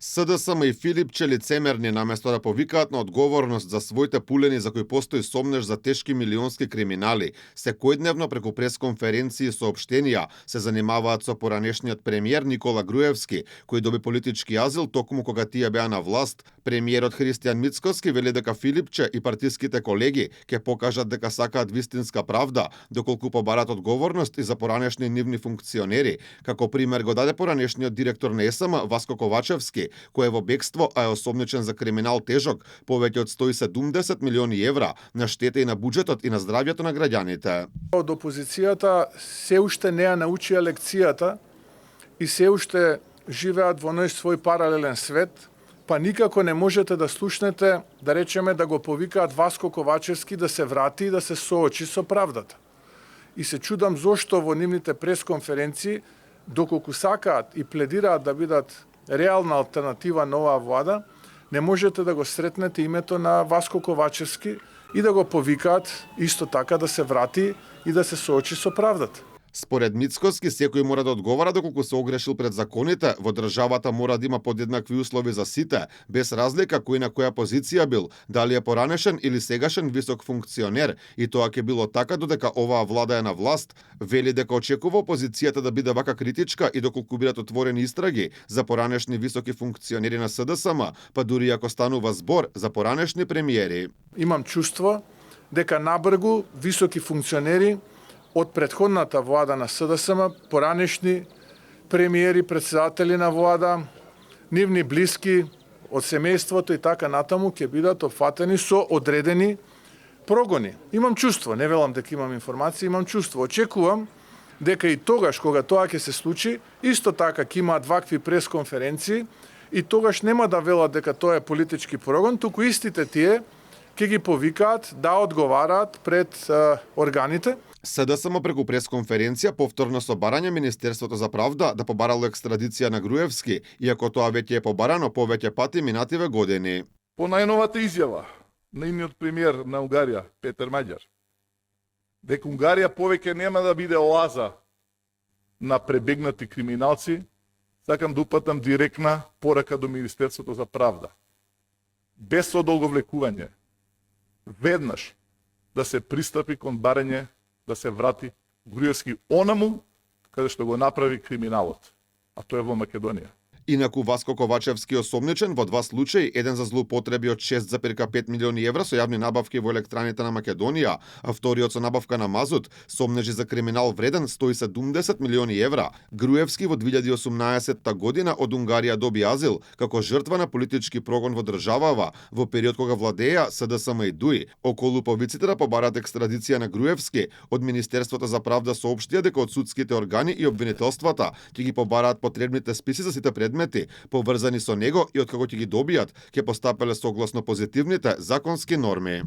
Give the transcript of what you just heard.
СДСМ и Филипче лицемерни наместо да повикаат на одговорност за своите пулени за кои постои сомнеж за тешки милионски криминали, секојдневно преку пресконференции и соопштенија се занимаваат со поранешниот премиер Никола Груевски, кој доби политички азил токму кога тие беа на власт. Премиерот Христијан Мицкоски вели дека Филипче и партиските колеги ќе покажат дека сакаат вистинска правда, доколку побарат одговорност и за поранешни нивни функционери. Како пример го даде поранешниот директор на ЕСМ Васко Ковачевски, кој е во бегство, а е осомничен за криминал тежок повеќе од 170 милиони евра на штета и на буџетот и на здравјето на граѓаните. Од опозицијата се уште не ја научија лекцијата и се уште живеат во ној свој паралелен свет, па никако не можете да слушнете, да речеме, да го повикаат Васко Ковачевски да се врати и да се соочи со правдата. И се чудам зошто во нивните пресконференции, доколку сакаат и пледираат да бидат реална алтернатива на оваа влада, не можете да го сретнете името на Васко Ковачевски и да го повикаат исто така да се врати и да се соочи со правдата. Според Мицкоски, секој мора да одговара доколку се огрешил пред законите, во државата мора да има подеднакви услови за сите, без разлика кој на која позиција бил, дали е поранешен или сегашен висок функционер, и тоа ќе било така додека оваа влада е на власт. Вели дека очекува опозицијата да биде вака критичка и доколку бидат отворени истраги за поранешни високи функционери на СДСМ, па дури ако станува збор за поранешни премиери. Имам чувство дека набргу високи функционери од претходната влада на СДСМ, поранешни премиери, председатели на влада, нивни блиски од семејството и така натаму ќе бидат опфатени со одредени прогони. Имам чувство, не велам дека имам информација, имам чувство. Очекувам дека и тогаш кога тоа ќе се случи, исто така ќе имаат вакви пресконференции и тогаш нема да велат дека тоа е политички прогон, туку истите тие ќе ги повикаат да одговараат пред органите. СДСМ преку пресконференција повторно со барање Министерството за правда да побарало екстрадиција на Груевски, иако тоа веќе е побарано повеќе пати минативе години. По најновата изјава на нивниот премиер на Унгарија, Петер Маѓар, дека Унгарија повеќе нема да биде оаза на пребегнати криминалци, сакам да упатам директна порака до Министерството за правда. Без одолговлекување, веднаш да се пристапи кон барање да се врати Груевски онаму каде што го направи криминалот, а тоа е во Македонија. Инаку Васко Ковачевски осомничен во два случаи, еден за злоупотреби од 6,5 милиони евра со јавни набавки во електраните на Македонија, а вториот со набавка на мазут, сомнежи за криминал вреден 170 милиони евра. Груевски во 2018 година од Унгарија доби азил како жртва на политички прогон во државава во период кога владеја СДСМ и ДУИ. Околу повиците да побарат екстрадиција на Груевски, од Министерството за правда соопштија дека од судските органи и обвинителствата ќе ги побараат потребните списи за сите предмети поврзани со него и откако ќе ги добијат, ќе постапеле согласно позитивните законски норми.